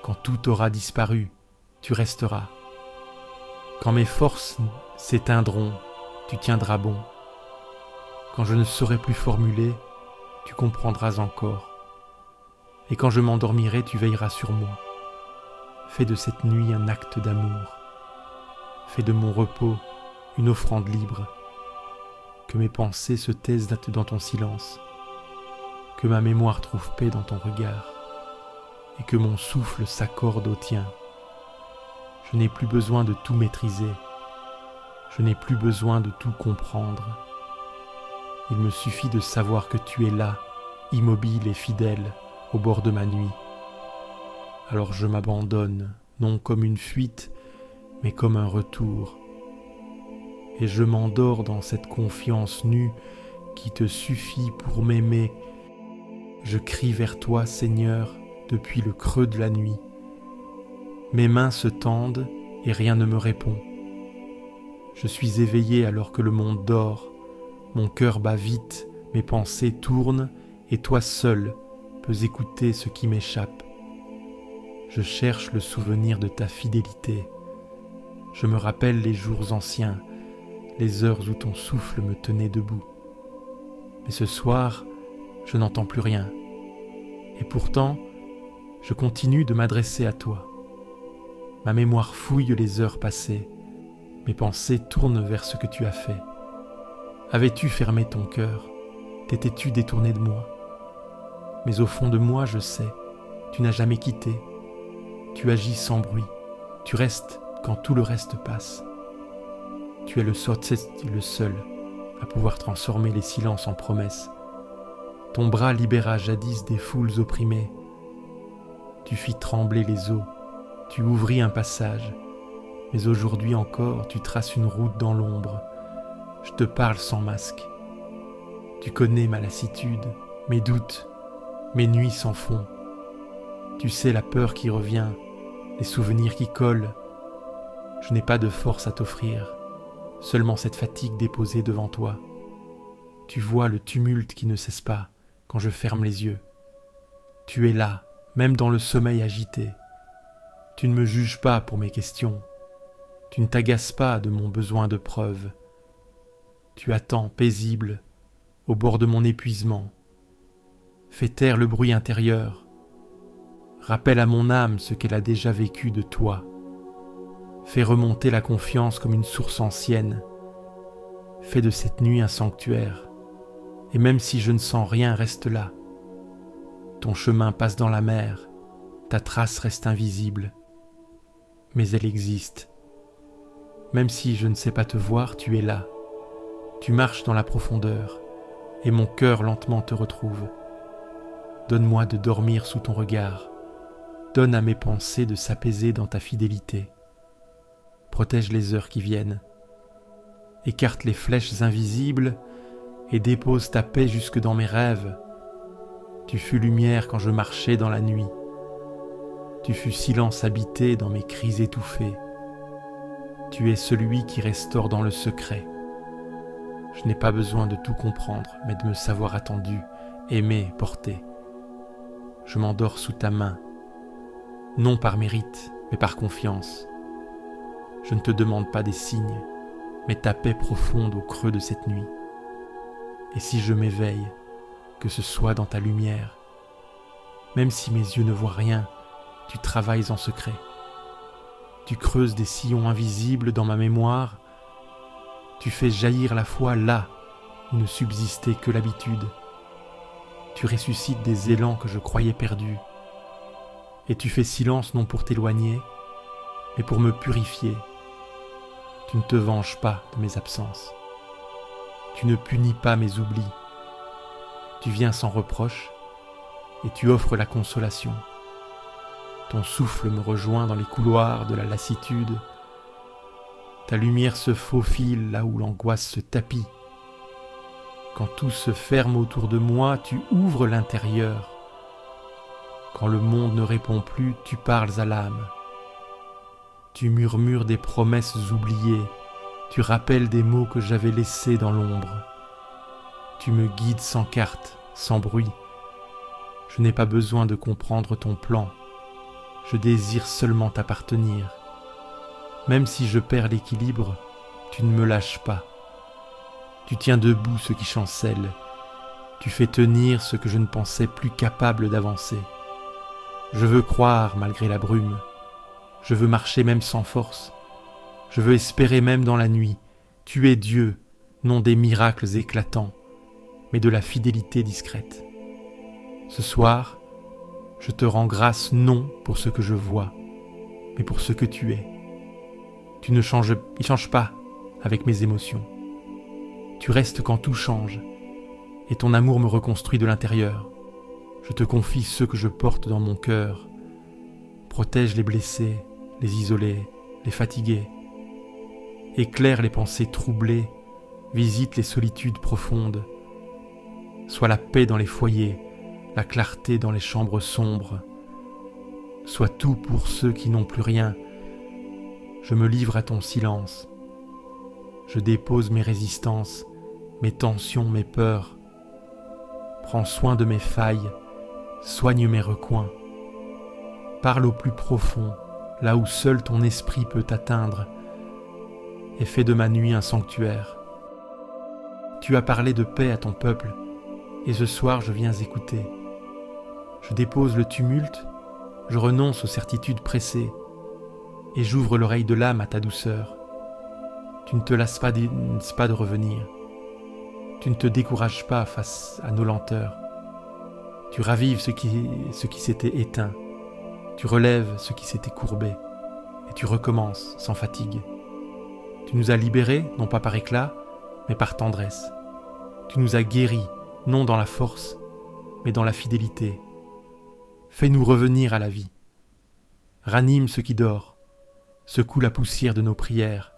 Quand tout aura disparu, tu resteras. Quand mes forces s'éteindront, tu tiendras bon. Quand je ne saurai plus formuler, tu comprendras encore. Et quand je m'endormirai, tu veilleras sur moi. Fais de cette nuit un acte d'amour. Fais de mon repos une offrande libre. Que mes pensées se taisent dans ton silence. Que ma mémoire trouve paix dans ton regard. Et que mon souffle s'accorde au tien. Je n'ai plus besoin de tout maîtriser. Je n'ai plus besoin de tout comprendre. Il me suffit de savoir que tu es là, immobile et fidèle, au bord de ma nuit. Alors je m'abandonne, non comme une fuite, mais comme un retour. Et je m'endors dans cette confiance nue qui te suffit pour m'aimer. Je crie vers toi, Seigneur, depuis le creux de la nuit. Mes mains se tendent et rien ne me répond. Je suis éveillé alors que le monde dort. Mon cœur bat vite, mes pensées tournent, et toi seul peux écouter ce qui m'échappe. Je cherche le souvenir de ta fidélité. Je me rappelle les jours anciens, les heures où ton souffle me tenait debout. Mais ce soir, je n'entends plus rien. Et pourtant, je continue de m'adresser à toi. Ma mémoire fouille les heures passées. Mes pensées tournent vers ce que tu as fait. Avais-tu fermé ton cœur? T'étais-tu détourné de moi? Mais au fond de moi, je sais, tu n'as jamais quitté. Tu agis sans bruit. Tu restes quand tout le reste passe. Tu es le seul. à pouvoir transformer les silences en promesses. Ton bras libéra jadis des foules opprimées. Tu fis trembler les eaux, tu ouvris un passage, mais aujourd'hui encore tu traces une route dans l'ombre. Je te parle sans masque. Tu connais ma lassitude, mes doutes, mes nuits sans fond. Tu sais la peur qui revient, les souvenirs qui collent. Je n'ai pas de force à t'offrir, seulement cette fatigue déposée devant toi. Tu vois le tumulte qui ne cesse pas quand je ferme les yeux. Tu es là, même dans le sommeil agité. Tu ne me juges pas pour mes questions. Tu ne t'agaces pas de mon besoin de preuves. Tu attends, paisible, au bord de mon épuisement. Fais taire le bruit intérieur. Rappelle à mon âme ce qu'elle a déjà vécu de toi. Fais remonter la confiance comme une source ancienne. Fais de cette nuit un sanctuaire. Et même si je ne sens rien, reste là. Ton chemin passe dans la mer, ta trace reste invisible. Mais elle existe. Même si je ne sais pas te voir, tu es là. Tu marches dans la profondeur, et mon cœur lentement te retrouve. Donne-moi de dormir sous ton regard. Donne à mes pensées de s'apaiser dans ta fidélité. Protège les heures qui viennent. Écarte les flèches invisibles et dépose ta paix jusque dans mes rêves. Tu fus lumière quand je marchais dans la nuit. Tu fus silence habité dans mes cris étouffés. Tu es celui qui restaure dans le secret. Je n'ai pas besoin de tout comprendre, mais de me savoir attendu, aimé, porté. Je m'endors sous ta main, non par mérite, mais par confiance. Je ne te demande pas des signes, mais ta paix profonde au creux de cette nuit. Et si je m'éveille, que ce soit dans ta lumière, même si mes yeux ne voient rien, tu travailles en secret. Tu creuses des sillons invisibles dans ma mémoire. Tu fais jaillir la foi là où ne subsistait que l'habitude. Tu ressuscites des élans que je croyais perdus. Et tu fais silence non pour t'éloigner, mais pour me purifier. Tu ne te venges pas de mes absences. Tu ne punis pas mes oublis. Tu viens sans reproche et tu offres la consolation. Ton souffle me rejoint dans les couloirs de la lassitude. Ta lumière se faufile là où l'angoisse se tapit. Quand tout se ferme autour de moi, tu ouvres l'intérieur. Quand le monde ne répond plus, tu parles à l'âme. Tu murmures des promesses oubliées. Tu rappelles des mots que j'avais laissés dans l'ombre. Tu me guides sans carte, sans bruit. Je n'ai pas besoin de comprendre ton plan. Je désire seulement t'appartenir. Même si je perds l'équilibre, tu ne me lâches pas. Tu tiens debout ce qui chancelle. Tu fais tenir ce que je ne pensais plus capable d'avancer. Je veux croire malgré la brume. Je veux marcher même sans force. Je veux espérer même dans la nuit. Tu es Dieu, non des miracles éclatants, mais de la fidélité discrète. Ce soir, je te rends grâce non pour ce que je vois, mais pour ce que tu es. Tu ne changes pas avec mes émotions. Tu restes quand tout change, et ton amour me reconstruit de l'intérieur. Je te confie ceux que je porte dans mon cœur. Protège les blessés, les isolés, les fatigués. Éclaire les pensées troublées, visite les solitudes profondes. Sois la paix dans les foyers, la clarté dans les chambres sombres. Sois tout pour ceux qui n'ont plus rien. Je me livre à ton silence. Je dépose mes résistances, mes tensions, mes peurs. Prends soin de mes failles, soigne mes recoins. Parle au plus profond, là où seul ton esprit peut atteindre, et fais de ma nuit un sanctuaire. Tu as parlé de paix à ton peuple, et ce soir je viens écouter. Je dépose le tumulte, je renonce aux certitudes pressées, et j'ouvre l'oreille de l'âme à ta douceur. Tu ne te lasses pas de revenir. Tu ne te décourages pas face à nos lenteurs. Tu ravives ce qui s'était éteint. Tu relèves ce qui s'était courbé. Et tu recommences sans fatigue. Tu nous as libérés, non pas par éclat, mais par tendresse. Tu nous as guéris, non dans la force, mais dans la fidélité. Fais-nous revenir à la vie. Ranime ce qui dort, secoue la poussière de nos prières.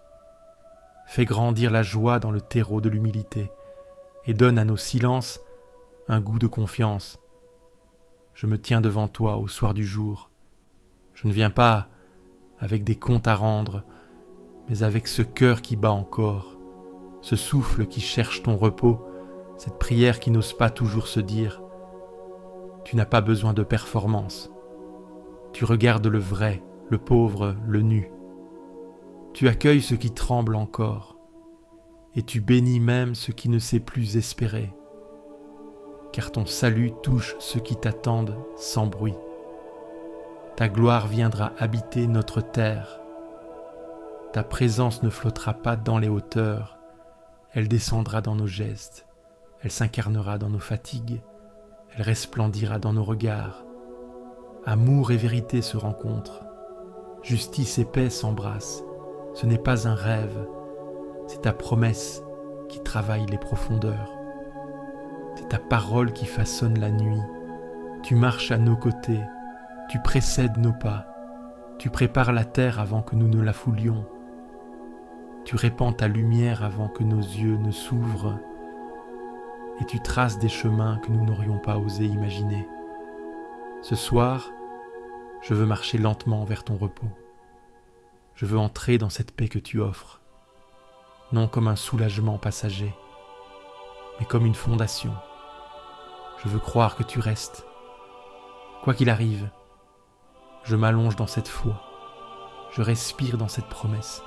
Fais grandir la joie dans le terreau de l'humilité et donne à nos silences un goût de confiance. Je me tiens devant toi au soir du jour. Je ne viens pas avec des comptes à rendre, mais avec ce cœur qui bat encore, ce souffle qui cherche ton repos, cette prière qui n'ose pas toujours se dire. Tu n'as pas besoin de performance. Tu regardes le vrai, le pauvre, le nu. Tu accueilles ce qui tremble encore, et tu bénis même ce qui ne sait plus espérer, car ton salut touche ceux qui t'attendent sans bruit. Ta gloire viendra habiter notre terre. Ta présence ne flottera pas dans les hauteurs, elle descendra dans nos gestes, elle s'incarnera dans nos fatigues, elle resplendira dans nos regards. Amour et vérité se rencontrent, justice et paix s'embrassent. Ce n'est pas un rêve, c'est ta promesse qui travaille les profondeurs. C'est ta parole qui façonne la nuit. Tu marches à nos côtés, tu précèdes nos pas, tu prépares la terre avant que nous ne la foulions. Tu répands ta lumière avant que nos yeux ne s'ouvrent, et tu traces des chemins que nous n'aurions pas osé imaginer. Ce soir, je veux marcher lentement vers ton repos. Je veux entrer dans cette paix que tu offres, non comme un soulagement passager, mais comme une fondation. Je veux croire que tu restes. Quoi qu'il arrive, je m'allonge dans cette foi, je respire dans cette promesse,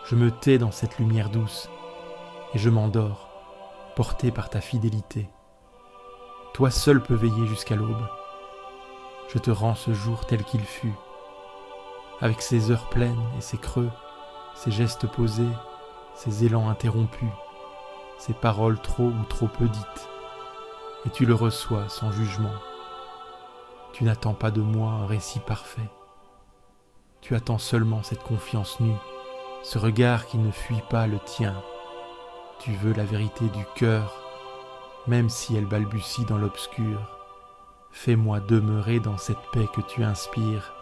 je me tais dans cette lumière douce, et je m'endors, porté par ta fidélité. Toi seul peux veiller jusqu'à l'aube. Je te rends ce jour tel qu'il fut, avec ses heures pleines et ses creux, ses gestes posés, ses élans interrompus, ses paroles trop ou trop peu dites, et tu le reçois sans jugement. Tu n'attends pas de moi un récit parfait. Tu attends seulement cette confiance nue, ce regard qui ne fuit pas le tien. Tu veux la vérité du cœur, même si elle balbutie dans l'obscur. Fais-moi demeurer dans cette paix que tu inspires.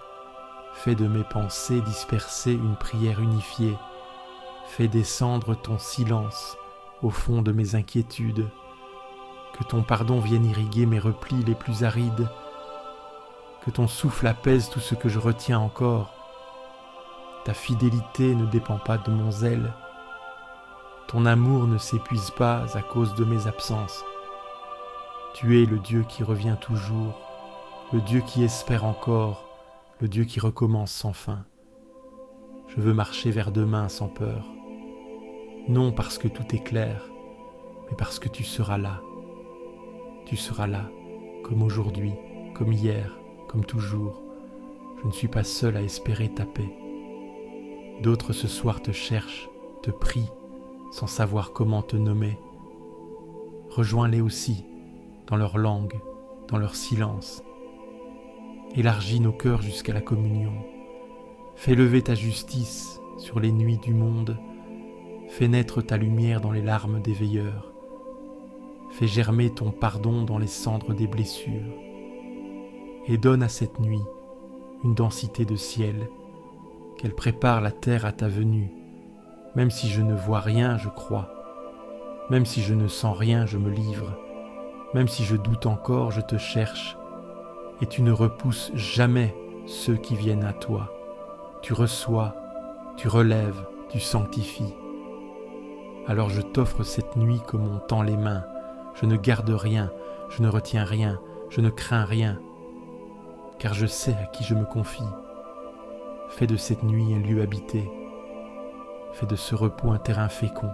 Fais de mes pensées dispersées une prière unifiée. Fais descendre ton silence au fond de mes inquiétudes. Que ton pardon vienne irriguer mes replis les plus arides. Que ton souffle apaise tout ce que je retiens encore. Ta fidélité ne dépend pas de mon zèle. Ton amour ne s'épuise pas à cause de mes absences. Tu es le Dieu qui revient toujours, le Dieu qui espère encore, le Dieu qui recommence sans fin. Je veux marcher vers demain sans peur, non parce que tout est clair, mais parce que tu seras là. Tu seras là, comme aujourd'hui, comme hier, comme toujours. Je ne suis pas seul à espérer ta paix. D'autres ce soir te cherchent, te prient, sans savoir comment te nommer. Rejoins-les aussi, dans leur langue, dans leur silence. Élargis nos cœurs jusqu'à la communion. Fais lever ta justice sur les nuits du monde. Fais naître ta lumière dans les larmes des veilleurs. Fais germer ton pardon dans les cendres des blessures. Et donne à cette nuit une densité de ciel, qu'elle prépare la terre à ta venue. Même si je ne vois rien, je crois. Même si je ne sens rien, je me livre. Même si je doute encore, je te cherche. Et tu ne repousses jamais ceux qui viennent à toi. Tu reçois, tu relèves, tu sanctifies. Alors je t'offre cette nuit comme on tend les mains. Je ne garde rien, je ne retiens rien, je ne crains rien. Car je sais à qui je me confie. Fais de cette nuit un lieu habité. Fais de ce repos un terrain fécond.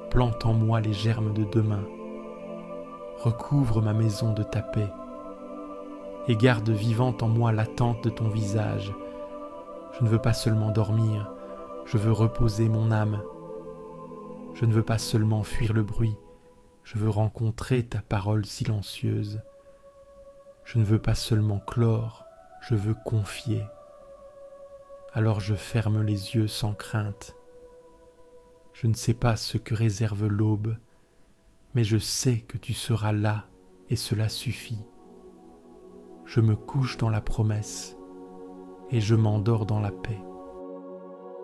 Plante en moi les germes de demain. Recouvre ma maison de ta paix. Et garde vivante en moi l'attente de ton visage. Je ne veux pas seulement dormir, je veux reposer mon âme. Je ne veux pas seulement fuir le bruit, je veux rencontrer ta parole silencieuse. Je ne veux pas seulement clore, je veux confier. Alors je ferme les yeux sans crainte. Je ne sais pas ce que réserve l'aube, mais je sais que tu seras là et cela suffit. Je me couche dans la promesse et je m'endors dans la paix.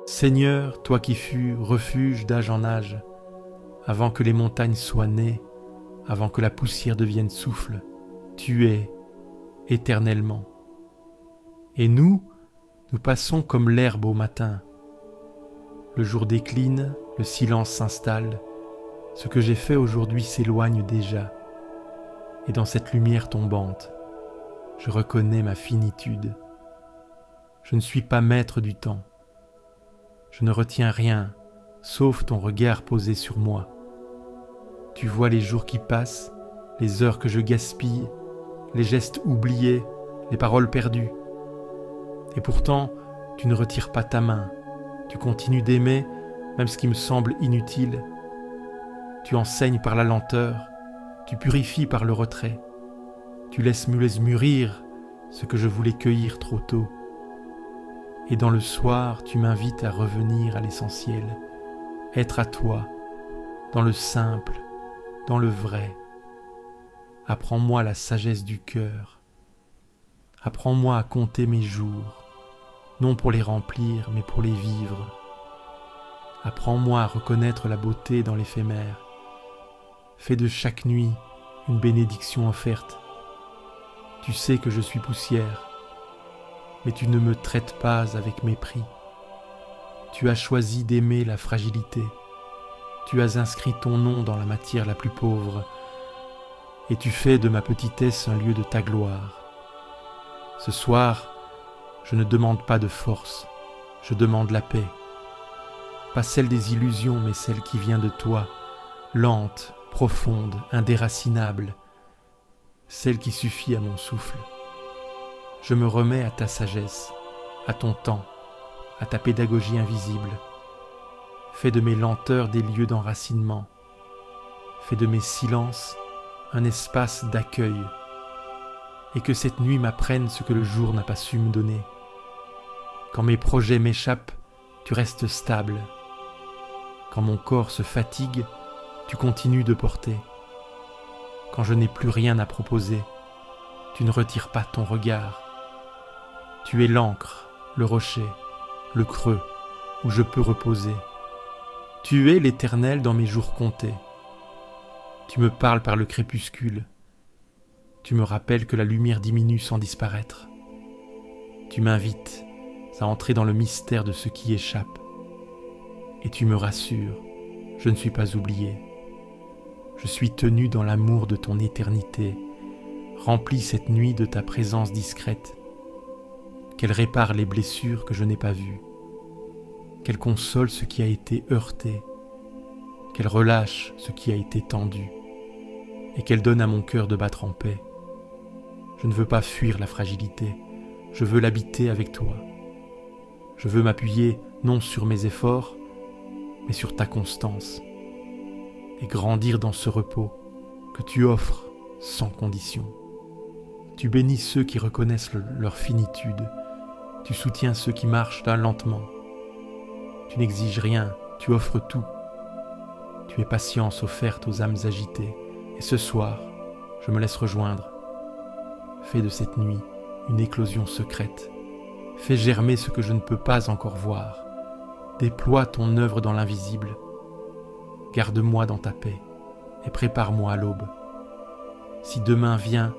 Seigneur, toi qui fus refuge d'âge en âge, avant que les montagnes soient nées, avant que la poussière devienne souffle, tu es éternellement. Et nous passons comme l'herbe au matin. Le jour décline, le silence s'installe, ce que j'ai fait aujourd'hui s'éloigne déjà, et dans cette lumière tombante, je reconnais ma finitude. Je ne suis pas maître du temps. Je ne retiens rien, sauf ton regard posé sur moi. Tu vois les jours qui passent, les heures que je gaspille, les gestes oubliés, les paroles perdues. Et pourtant, tu ne retires pas ta main. Tu continues d'aimer, même ce qui me semble inutile. Tu enseignes par la lenteur, tu purifies par le retrait. Tu laisses mûrir ce que je voulais cueillir trop tôt. Et dans le soir, tu m'invites à revenir à l'essentiel, être à toi, dans le simple, dans le vrai. Apprends-moi la sagesse du cœur. Apprends-moi à compter mes jours, non pour les remplir, mais pour les vivre. Apprends-moi à reconnaître la beauté dans l'éphémère. Fais de chaque nuit une bénédiction offerte. Tu sais que je suis poussière, mais tu ne me traites pas avec mépris. Tu as choisi d'aimer la fragilité. Tu as inscrit ton nom dans la matière la plus pauvre, et tu fais de ma petitesse un lieu de ta gloire. Ce soir, je ne demande pas de force, je demande la paix. Pas celle des illusions, mais celle qui vient de toi, lente, profonde, indéracinable, celle qui suffit à mon souffle. Je me remets à ta sagesse, à ton temps, à ta pédagogie invisible. Fais de mes lenteurs des lieux d'enracinement. Fais de mes silences un espace d'accueil. Et que cette nuit m'apprenne ce que le jour n'a pas su me donner. Quand mes projets m'échappent, tu restes stable. Quand mon corps se fatigue, tu continues de porter. Quand je n'ai plus rien à proposer, tu ne retires pas ton regard. Tu es l'encre, le rocher, le creux où je peux reposer. Tu es l'Éternel dans mes jours comptés. Tu me parles par le crépuscule. Tu me rappelles que la lumière diminue sans disparaître. Tu m'invites à entrer dans le mystère de ce qui échappe. Et tu me rassures, je ne suis pas oublié. Je suis tenu dans l'amour de ton éternité. Remplis cette nuit de ta présence discrète. Qu'elle répare les blessures que je n'ai pas vues. Qu'elle console ce qui a été heurté. Qu'elle relâche ce qui a été tendu. Et qu'elle donne à mon cœur de battre en paix. Je ne veux pas fuir la fragilité. Je veux l'habiter avec toi. Je veux m'appuyer non sur mes efforts, mais sur ta constance. Et grandir dans ce repos que tu offres sans condition. Tu bénis ceux qui reconnaissent leur finitude. Tu soutiens ceux qui marchent là lentement. Tu n'exiges rien, tu offres tout. Tu es patience offerte aux âmes agitées. Et ce soir, je me laisse rejoindre. Fais de cette nuit une éclosion secrète. Fais germer ce que je ne peux pas encore voir. Déploie ton œuvre dans l'invisible. Garde-moi dans ta paix et prépare-moi à l'aube. Si demain vient,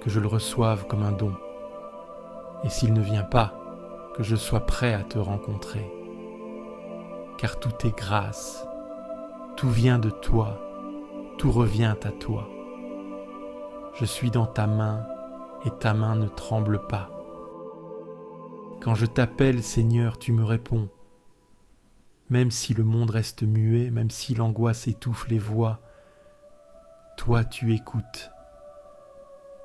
que je le reçoive comme un don. Et s'il ne vient pas, que je sois prêt à te rencontrer. Car tout est grâce, tout vient de toi, tout revient à toi. Je suis dans ta main et ta main ne tremble pas. Quand je t'appelle, Seigneur, tu me réponds. Même si le monde reste muet, même si l'angoisse étouffe les voix, toi tu écoutes.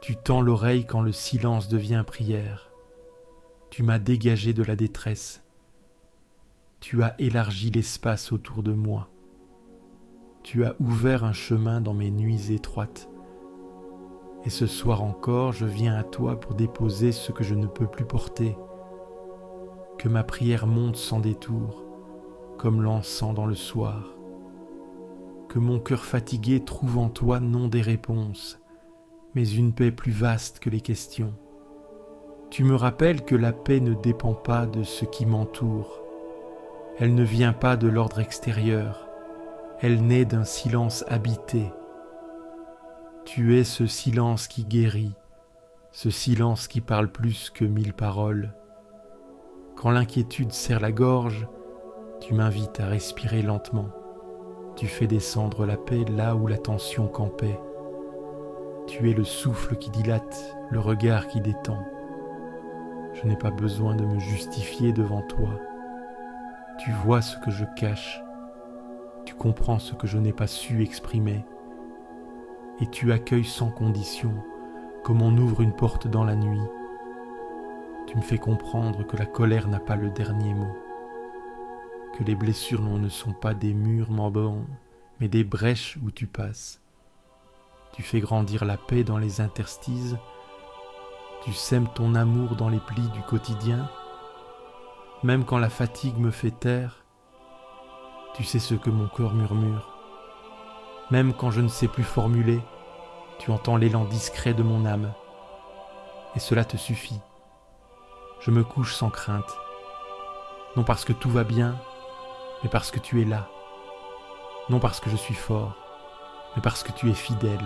Tu tends l'oreille quand le silence devient prière. Tu m'as dégagé de la détresse. Tu as élargi l'espace autour de moi. Tu as ouvert un chemin dans mes nuits étroites. Et ce soir encore, je viens à toi pour déposer ce que je ne peux plus porter. Que ma prière monte sans détour, comme l'encens dans le soir. que mon cœur fatigué trouve en toi non des réponses, mais une paix plus vaste que les questions. Tu me rappelles que la paix ne dépend pas de ce qui m'entoure. Elle ne vient pas de l'ordre extérieur. Elle naît d'un silence habité. Tu es ce silence qui guérit, ce silence qui parle plus que 1000 paroles. Quand l'inquiétude serre la gorge, tu m'invites à respirer lentement. Tu fais descendre la paix là où la tension campait. Tu es le souffle qui dilate, le regard qui détend. Je n'ai pas besoin de me justifier devant toi. Tu vois ce que je cache. Tu comprends ce que je n'ai pas su exprimer. Et tu accueilles sans condition, comme on ouvre une porte dans la nuit. Tu me fais comprendre que la colère n'a pas le dernier mot, que les blessures ne sont pas des murs m'embons, mais des brèches où tu passes. Tu fais grandir la paix dans les interstices. Tu sèmes ton amour dans les plis du quotidien. Même quand la fatigue me fait taire, tu sais ce que mon cœur murmure. Même quand je ne sais plus formuler, tu entends l'élan discret de mon âme. Et cela te suffit. Je me couche sans crainte. Non parce que tout va bien, mais parce que tu es là. Non parce que je suis fort, mais parce que tu es fidèle.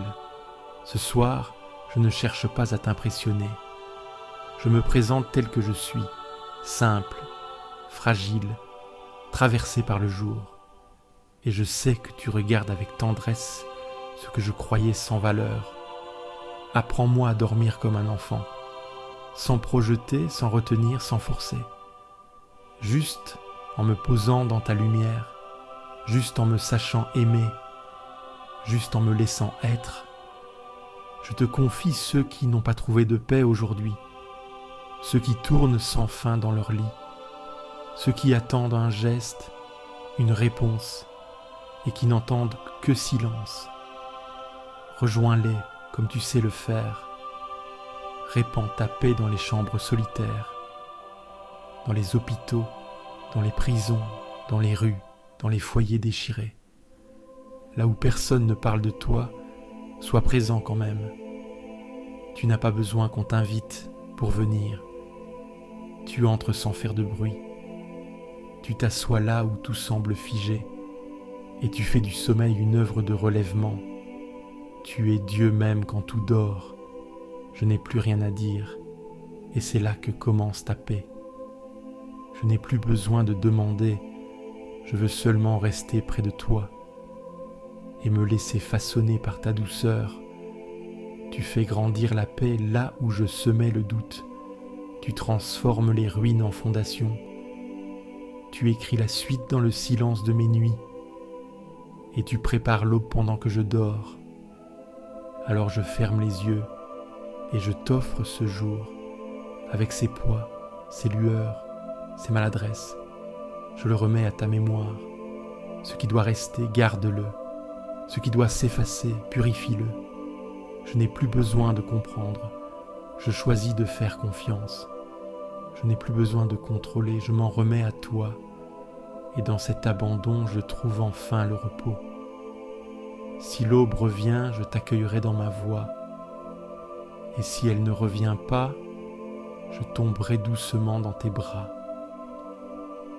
Ce soir, je ne cherche pas à t'impressionner. Je me présente tel que je suis, simple, fragile, traversé par le jour. Et je sais que tu regardes avec tendresse ce que je croyais sans valeur. Apprends-moi à dormir comme un enfant, sans projeter, sans retenir, sans forcer. Juste en me posant dans ta lumière, juste en me sachant aimer, juste en me laissant être. Je te confie ceux qui n'ont pas trouvé de paix aujourd'hui, ceux qui tournent sans fin dans leur lit, ceux qui attendent un geste, une réponse, et qui n'entendent que silence. Rejoins-les comme tu sais le faire. Répands ta paix dans les chambres solitaires, dans les hôpitaux, dans les prisons, dans les rues, dans les foyers déchirés. Là où personne ne parle de toi, sois présent quand même. Tu n'as pas besoin qu'on t'invite pour venir. Tu entres sans faire de bruit. Tu t'assois là où tout semble figé, et tu fais du sommeil une œuvre de relèvement. Tu es Dieu même quand tout dort. Je n'ai plus rien à dire, et c'est là que commence ta paix. Je n'ai plus besoin de demander, je veux seulement rester près de toi et me laisser façonner par ta douceur. Tu fais grandir la paix là où je semais le doute. Tu transformes les ruines en fondations. Tu écris la suite dans le silence de mes nuits. Et tu prépares l'aube pendant que je dors. Alors je ferme les yeux et je t'offre ce jour, avec ses poids, ses lueurs, ses maladresses. Je le remets à ta mémoire. Ce qui doit rester, garde-le. Ce qui doit s'effacer, purifie-le. Je n'ai plus besoin de comprendre. Je choisis de faire confiance. Je n'ai plus besoin de contrôler. Je m'en remets à toi. Et dans cet abandon, je trouve enfin le repos. Si l'aube revient, je t'accueillerai dans ma voix. Et si elle ne revient pas, je tomberai doucement dans tes bras.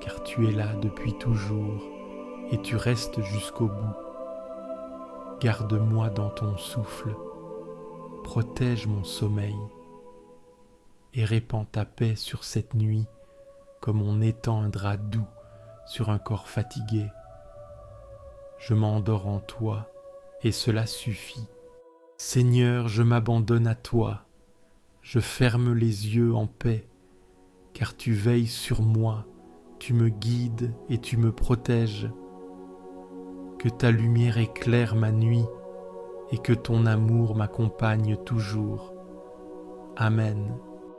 Car tu es là depuis toujours et tu restes jusqu'au bout. Garde-moi dans ton souffle, protège mon sommeil et répands ta paix sur cette nuit comme on étend un drap doux sur un corps fatigué. Je m'endors en toi et cela suffit. Seigneur, je m'abandonne à toi, je ferme les yeux en paix, car tu veilles sur moi, tu me guides et tu me protèges. Que ta lumière éclaire ma nuit et que ton amour m'accompagne toujours. Amen.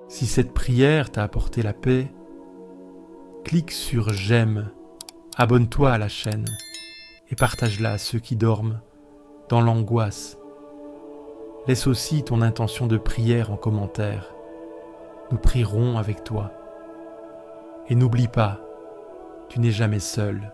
Si cette prière t'a apporté la paix, clique sur j'aime, abonne-toi à la chaîne et partage-la à ceux qui dorment dans l'angoisse. Laisse aussi ton intention de prière en commentaire. Nous prierons avec toi. Et n'oublie pas, tu n'es jamais seul.